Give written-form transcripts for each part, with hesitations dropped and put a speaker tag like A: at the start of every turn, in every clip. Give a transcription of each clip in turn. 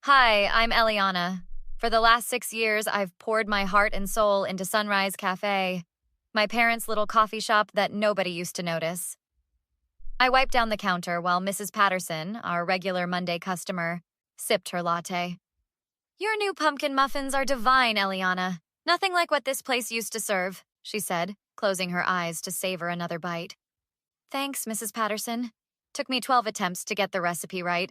A: Hi, I'm Eliana. For the last 6 years, I've poured my heart and soul into Sunrise Café, my parents' little coffee shop that nobody used to notice. I wiped down the counter while Mrs. Patterson, our regular Monday customer, sipped her latte. Your new pumpkin muffins are divine, Eliana. Nothing like what this place used to serve, she said, closing her eyes to savor another bite. Thanks, Mrs. Patterson. Took me 12 attempts to get the recipe right.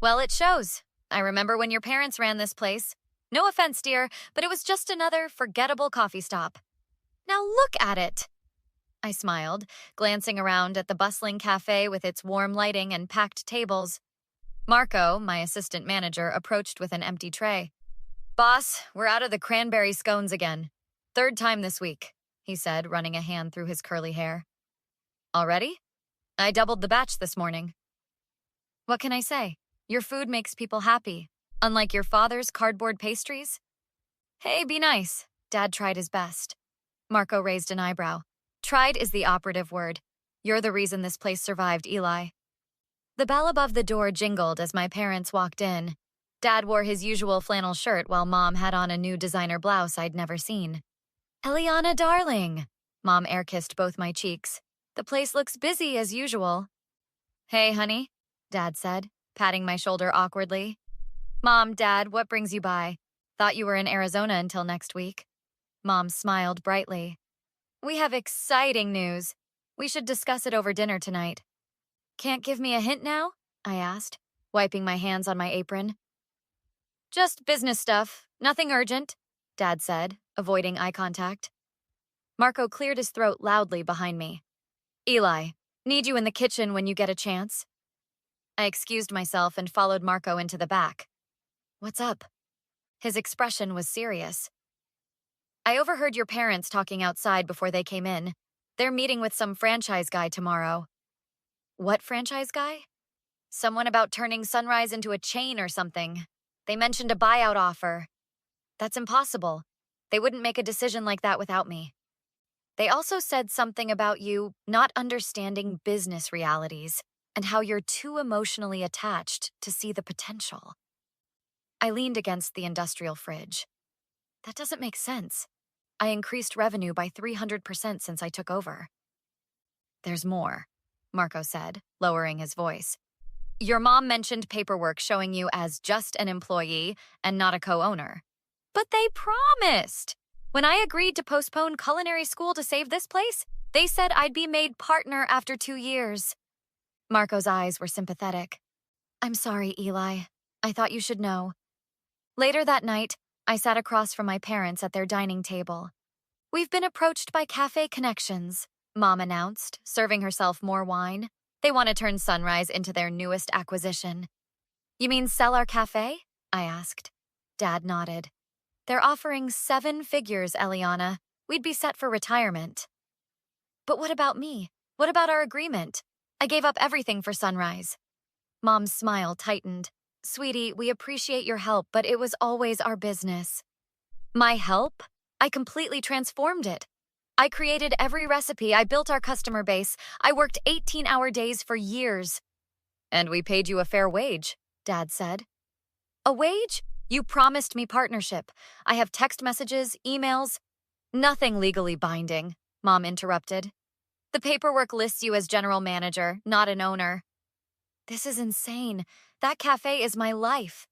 A: Well, it shows. I remember when your parents ran this place. No offense, dear, but it was just another forgettable coffee stop. Now look at it. I smiled, glancing around at the bustling cafe with its warm lighting and packed tables. Marco, my assistant manager, approached with an empty tray. Boss, we're out of the cranberry scones again. Third time this week, he said, running a hand through his curly hair. Already? I doubled the batch this morning. What can I say? Your food makes people happy, unlike your father's cardboard pastries. Hey, be nice. Dad tried his best. Marco raised an eyebrow. Tried is the operative word. You're the reason this place survived, Eli. The bell above the door jingled as my parents walked in. Dad wore his usual flannel shirt while Mom had on a new designer blouse I'd never seen. Eliana, darling. Mom air-kissed both my cheeks. The place looks busy as usual. Hey, honey, Dad said, patting my shoulder awkwardly. Mom, Dad, what brings you by? Thought you were in Arizona until next week. Mom smiled brightly. We have exciting news. We should discuss it over dinner tonight. Can't give me a hint now? I asked, wiping my hands on my apron. Just business stuff, nothing urgent, Dad said, avoiding eye contact. Marco cleared his throat loudly behind me. Eli, need you in the kitchen when you get a chance. I excused myself and followed Marco into the back. What's up? His expression was serious. I overheard your parents talking outside before they came in. They're meeting with some franchise guy tomorrow. What franchise guy? Someone about turning Sunrise into a chain or something. They mentioned a buyout offer. That's impossible. They wouldn't make a decision like that without me. They also said something about you not understanding business realities and how you're too emotionally attached to see the potential. I leaned against the industrial fridge. That doesn't make sense. I increased revenue by 300% since I took over. There's more, Marco said, lowering his voice. Your mom mentioned paperwork showing you as just an employee and not a co-owner. But they promised! When I agreed to postpone culinary school to save this place, they said I'd be made partner after 2 years. Marco's eyes were sympathetic. I'm sorry, Eli. I thought you should know. Later that night, I sat across from my parents at their dining table. We've been approached by Café Connections, Mom announced, serving herself more wine. They want to turn Sunrise into their newest acquisition. You mean sell our cafe? I asked. Dad nodded. They're offering 7 figures, Eliana. We'd be set for retirement. But what about me? What about our agreement? I gave up everything for Sunrise. Mom's smile tightened. Sweetie, we appreciate your help, but it was always our business. My help? I completely transformed it. I created every recipe, I built our customer base, I worked 18-hour days for years. And we paid you a fair wage, Dad said. A wage? You promised me partnership. I have text messages, emails. Nothing legally binding, Mom interrupted. The paperwork lists you as general manager, not an owner. This is insane. That cafe is my life.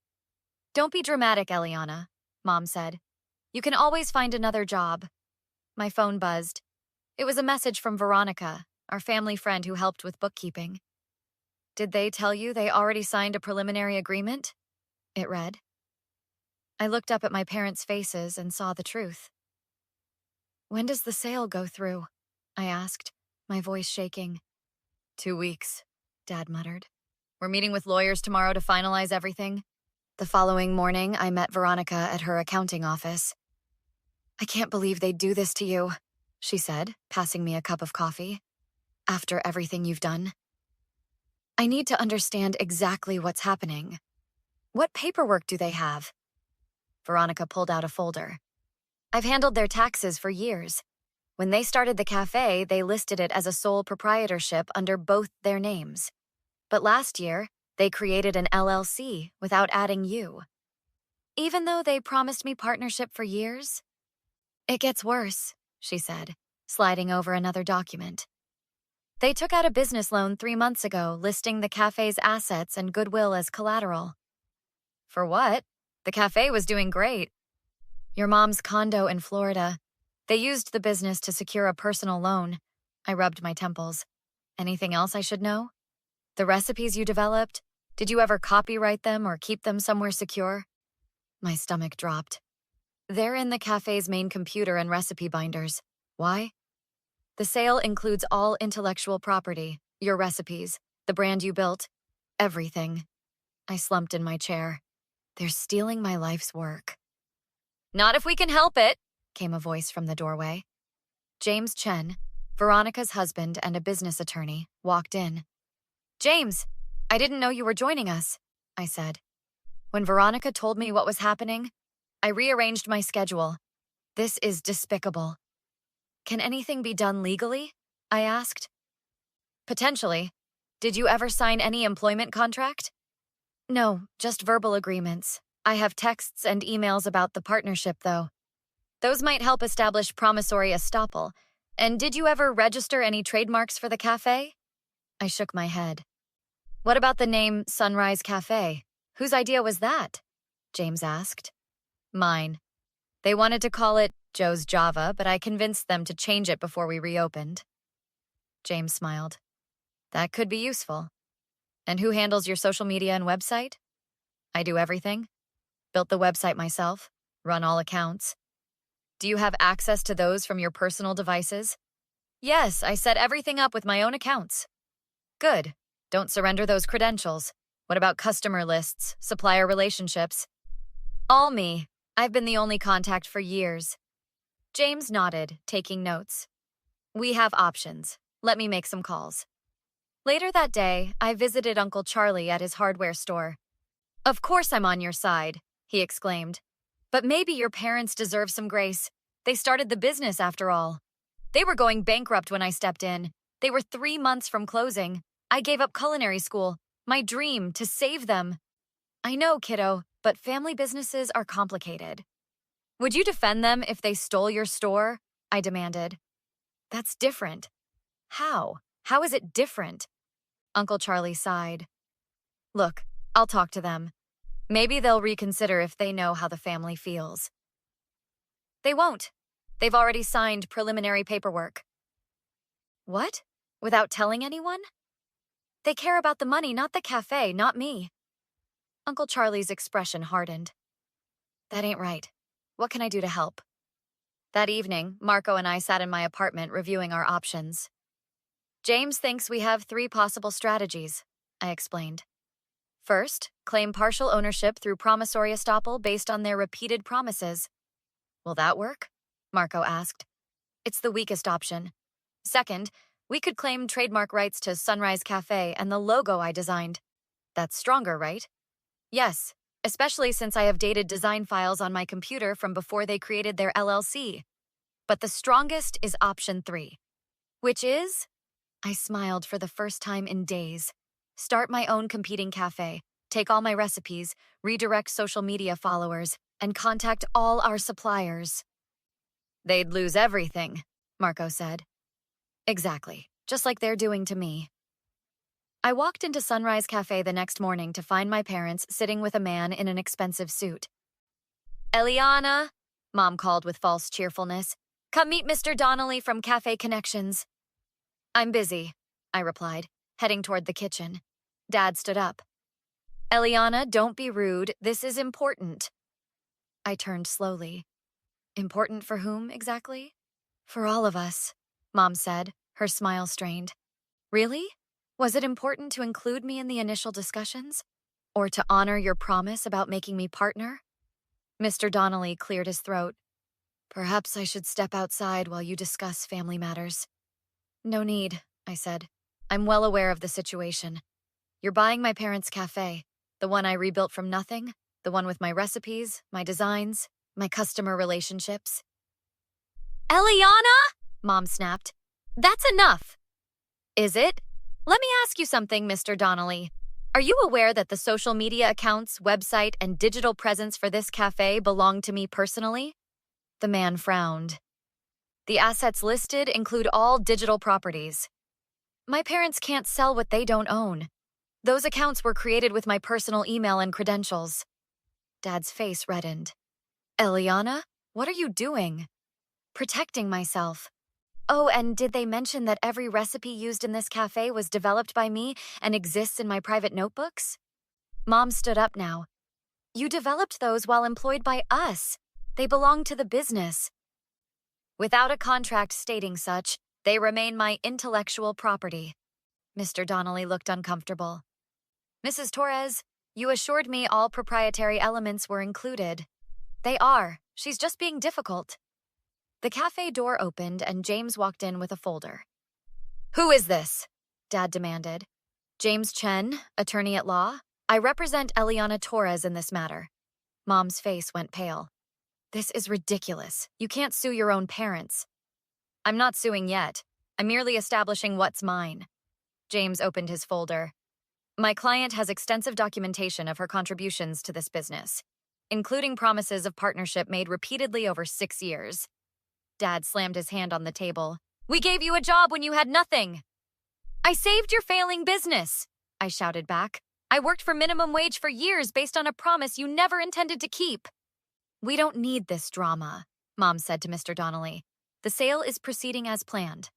A: Don't be dramatic, Eliana, Mom said. You can always find another job. My phone buzzed. It was a message from Veronica, our family friend who helped with bookkeeping. Did they tell you they already signed a preliminary agreement? It read. I looked up at my parents' faces and saw the truth. When does the sale go through? I asked, my voice shaking. 2 weeks, Dad muttered. We're meeting with lawyers tomorrow to finalize everything. The following morning, I met Veronica at her accounting office. I can't believe they'd do this to you, she said, passing me a cup of coffee. After everything you've done. I need to understand exactly what's happening. What paperwork do they have? Veronica pulled out a folder. I've handled their taxes for years. When they started the cafe, they listed it as a sole proprietorship under both their names. But last year, They created an LLC without adding you. Even though they promised me partnership for years? It gets worse, she said, sliding over another document. They took out a business loan 3 months ago, listing the cafe's assets and goodwill as collateral. For what? The cafe was doing great. Your mom's condo in Florida. They used the business to secure a personal loan. I rubbed my temples. Anything else I should know? The recipes you developed? Did you ever copyright them or keep them somewhere secure? My stomach dropped. They're in the cafe's main computer and recipe binders. Why? The sale includes all intellectual property, your recipes, the brand you built, everything. I slumped in my chair. They're stealing my life's work. Not if we can help it, came a voice from the doorway. James Chen, Veronica's husband and a business attorney, walked in. James, I didn't know you were joining us, I said. When Veronica told me what was happening, I rearranged my schedule. This is despicable. Can anything be done legally? I asked. Potentially. Did you ever sign any employment contract? No, just verbal agreements. I have texts and emails about the partnership, though. Those might help establish promissory estoppel. And did you ever register any trademarks for the cafe? I shook my head. What about the name Sunrise Café? Whose idea was that? James asked. Mine. They wanted to call it Joe's Java, but I convinced them to change it before we reopened. James smiled. That could be useful. And who handles your social media and website? I do everything. Built the website myself, run all accounts. Do you have access to those from your personal devices? Yes, I set everything up with my own accounts. Good. Don't surrender those credentials. What about customer lists, supplier relationships? All me. I've been the only contact for years. James nodded, taking notes. We have options. Let me make some calls. Later that day, I visited Uncle Charlie at his hardware store. Of course I'm on your side, he exclaimed. But maybe your parents deserve some grace. They started the business after all. They were going bankrupt when I stepped in. They were 3 months from closing. I gave up culinary school, my dream, to save them. I know, kiddo, but family businesses are complicated. Would you defend them if they stole your store? I demanded. That's different. How? How is it different? Uncle Charlie sighed. Look, I'll talk to them. Maybe they'll reconsider if they know how the family feels. They won't. They've already signed preliminary paperwork. What? Without telling anyone? They care about the money, not the cafe, not me. Uncle Charlie's expression hardened. That ain't right. What can I do to help? That evening, Marco and I sat in my apartment reviewing our options. James thinks we have 3 possible strategies, I explained. First, claim partial ownership through promissory estoppel based on their repeated promises. Will that work? Marco asked. It's the weakest option. Second, we could claim trademark rights to Sunrise Café and the logo I designed. That's stronger, right? Yes, especially since I have dated design files on my computer from before they created their LLC. But the strongest is option 3, which is? I smiled for the first time in days. Start my own competing cafe, take all my recipes, redirect social media followers, and contact all our suppliers. They'd lose everything, Marco said. Exactly, just like they're doing to me. I walked into Sunrise Café the next morning to find my parents sitting with a man in an expensive suit. Eliana, Mom called with false cheerfulness. Come meet Mr. Donnelly from Cafe Connections. I'm busy, I replied, heading toward the kitchen. Dad stood up. Eliana, don't be rude. This is important. I turned slowly. Important for whom, exactly? For all of us, Mom said, her smile strained. Really? Was it important to include me in the initial discussions? Or to honor your promise about making me partner? Mr. Donnelly cleared his throat. Perhaps I should step outside while you discuss family matters. No need, I said. I'm well aware of the situation. You're buying my parents' cafe, the one I rebuilt from nothing, the one with my recipes, my designs, my customer relationships. Eliana? Mom snapped. That's enough. Is it? Let me ask you something, Mr. Donnelly. Are you aware that the social media accounts, website, and digital presence for this cafe belong to me personally? The man frowned. The assets listed include all digital properties. My parents can't sell what they don't own. Those accounts were created with my personal email and credentials. Dad's face reddened. Eliana, what are you doing? Protecting myself. Oh, and did they mention that every recipe used in this cafe was developed by me and exists in my private notebooks? Mom stood up now. You developed those while employed by us. They belong to the business. Without a contract stating such, they remain my intellectual property. Mr. Donnelly looked uncomfortable. Mrs. Torres, you assured me all proprietary elements were included. They are. She's just being difficult. The cafe door opened and James walked in with a folder. Who is this? Dad demanded. James Chen, attorney at law. I represent Eliana Torres in this matter. Mom's face went pale. This is ridiculous. You can't sue your own parents. I'm not suing yet. I'm merely establishing what's mine. James opened his folder. My client has extensive documentation of her contributions to this business, including promises of partnership made repeatedly over 6 years. Dad slammed his hand on the table. We gave you a job when you had nothing. I saved your failing business, I shouted back. I worked for minimum wage for years based on a promise you never intended to keep. We don't need this drama, Mom said to Mr. Donnelly. The sale is proceeding as planned.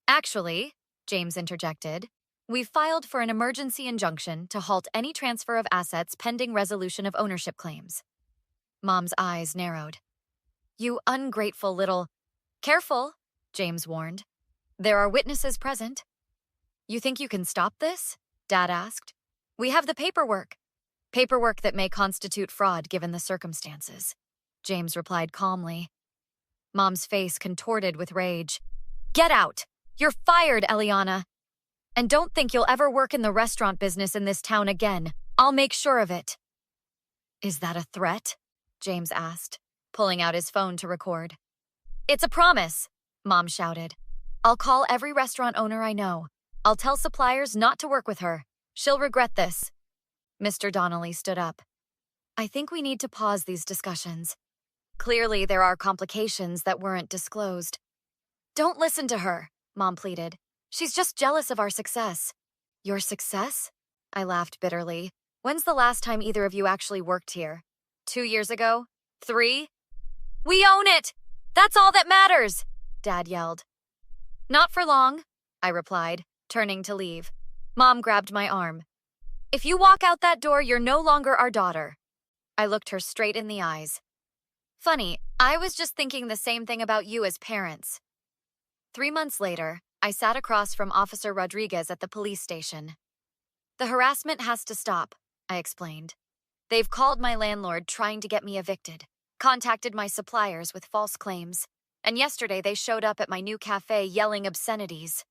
A: Actually, James interjected, we've filed for an emergency injunction to halt any transfer of assets pending resolution of ownership claims. Mom's eyes narrowed. You ungrateful little... Careful, James warned. There are witnesses present. You think you can stop this? Dad asked. We have the paperwork. Paperwork that may constitute fraud given the circumstances, James replied calmly. Mom's face contorted with rage. Get out! You're fired, Eliana! And don't think you'll ever work in the restaurant business in this town again. I'll make sure of it. Is that a threat? James asked, pulling out his phone to record. It's a promise, Mom shouted. I'll call every restaurant owner I know. I'll tell suppliers not to work with her. She'll regret this. Mr. Donnelly stood up. I think we need to pause these discussions. Clearly, there are complications that weren't disclosed. Don't listen to her, Mom pleaded. She's just jealous of our success. Your success? I laughed bitterly. When's the last time either of you actually worked here? 2 years ago? 3? We own it! That's all that matters! Dad yelled. Not for long, I replied, turning to leave. Mom grabbed my arm. If you walk out that door, you're no longer our daughter. I looked her straight in the eyes. Funny, I was just thinking the same thing about you as parents. 3 months later, I sat across from Officer Rodriguez at the police station. The harassment has to stop, I explained. They've called my landlord trying to get me evicted, contacted my suppliers with false claims, and yesterday they showed up at my new cafe yelling obscenities.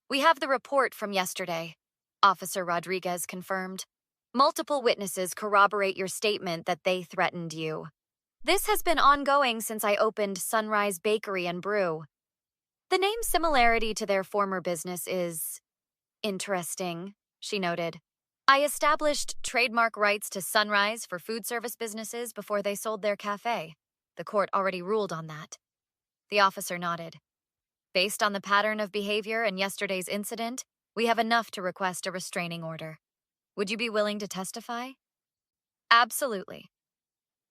A: We have the report from yesterday, Officer Rodriguez confirmed. Multiple witnesses corroborate your statement that they threatened you. This has been ongoing since I opened Sunrise Bakery and Brew. The name similarity to their former business is interesting, she noted. I established trademark rights to Sunrise for food service businesses before they sold their cafe. The court already ruled on that. The officer nodded. Based on the pattern of behavior and yesterday's incident, we have enough to request a restraining order. Would you be willing to testify? Absolutely.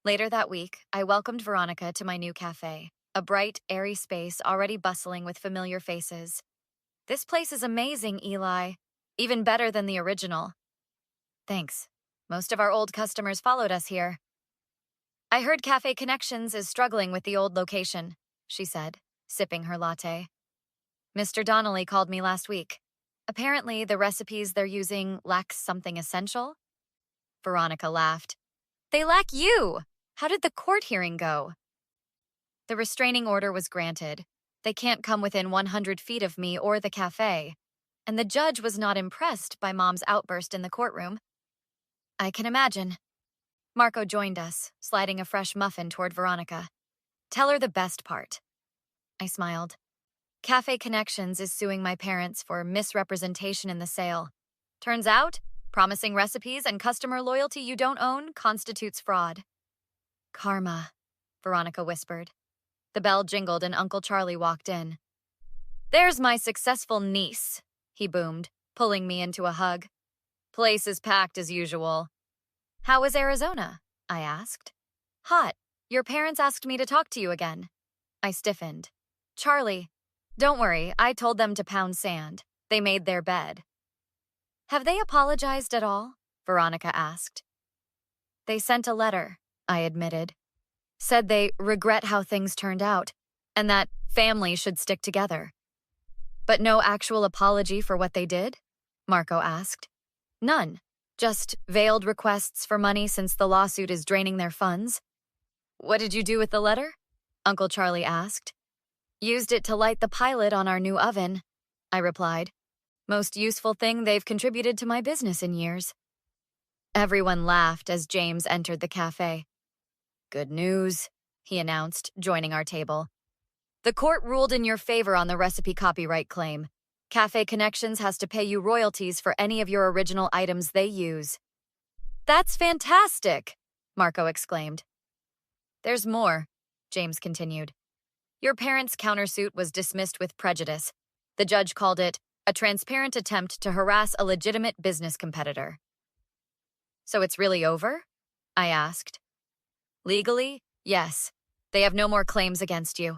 A: Later that week, I welcomed Veronica to my new cafe, a bright, airy space already bustling with familiar faces. This place is amazing, Eli. Even better than the original. Thanks. Most of our old customers followed us here. I heard Cafe Connections is struggling with the old location, she said, sipping her latte. Mr. Donnelly called me last week. Apparently, the recipes they're using lack something essential. Veronica laughed. They lack you! How did the court hearing go? The restraining order was granted. They can't come within 100 feet of me or the cafe. And the judge was not impressed by Mom's outburst in the courtroom. I can imagine. Marco joined us, sliding a fresh muffin toward Veronica. Tell her the best part. I smiled. Cafe Connections is suing my parents for misrepresentation in the sale. Turns out, Promising recipes and customer loyalty you don't own constitutes fraud. Karma, Veronica whispered. The bell jingled and Uncle Charlie walked in. There's my successful niece, he boomed, pulling me into a hug. Place is packed as usual. How was Arizona? I asked. Hot. Your parents asked me to talk to you again. I stiffened. Charlie, don't worry, I told them to pound sand. They made their bed. Have they apologized at all? Veronica asked. They sent a letter, I admitted. Said they regret how things turned out, and that families should stick together. But no actual apology for what they did? Marco asked. None. Just veiled requests for money since the lawsuit is draining their funds. What did you do with the letter? Uncle Charlie asked. Used it to light the pilot on our new oven, I replied. Most useful thing they've contributed to my business in years. Everyone laughed as James entered the cafe. Good news, he announced, joining our table. The court ruled in your favor on the recipe copyright claim. Café Connections has to pay you royalties for any of your original items they use. That's fantastic, Marco exclaimed. There's more, James continued. Your parents' countersuit was dismissed with prejudice. The judge called it a transparent attempt to harass a legitimate business competitor. So it's really over? I asked. Legally, yes. They have no more claims against you.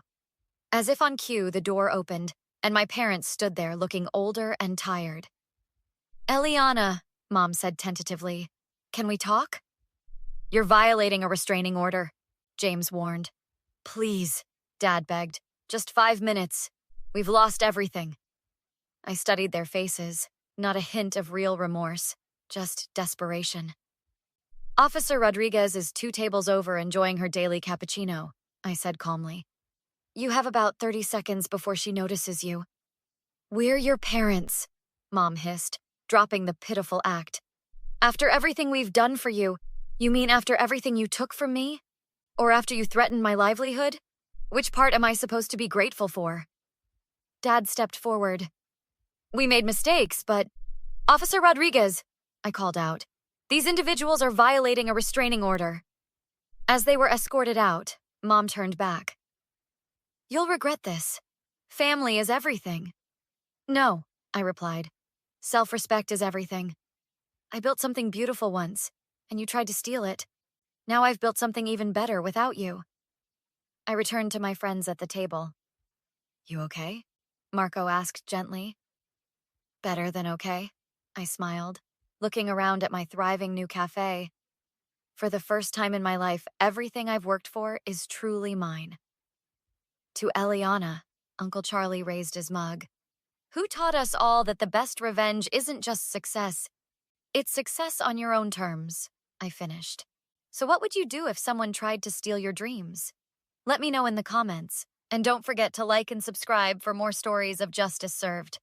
A: As if on cue, the door opened, and my parents stood there looking older and tired. Eliana, Mom said tentatively, can we talk? You're violating a restraining order, James warned. Please, Dad begged. Just 5 minutes. We've lost everything. I studied their faces, not a hint of real remorse, just desperation. Officer Rodriguez is 2 tables over enjoying her daily cappuccino, I said calmly. You have about 30 seconds before she notices you. We're your parents, Mom hissed, dropping the pitiful act. After everything we've done for you, you mean after everything you took from me? Or after you threatened my livelihood? Which part am I supposed to be grateful for? Dad stepped forward. We made mistakes, but… Officer Rodriguez, I called out. These individuals are violating a restraining order. As they were escorted out, Mom turned back. You'll regret this. Family is everything. No, I replied. Self-respect is everything. I built something beautiful once, and you tried to steal it. Now I've built something even better without you. I returned to my friends at the table. You okay? Marco asked gently. Better than okay, I smiled, looking around at my thriving new cafe. For the first time in my life, everything I've worked for is truly mine. To Eliana, Uncle Charlie raised his mug. Who taught us all that the best revenge isn't just success? It's success on your own terms, I finished. So what would you do if someone tried to steal your dreams? Let me know in the comments, and don't forget to like and subscribe for more stories of justice served.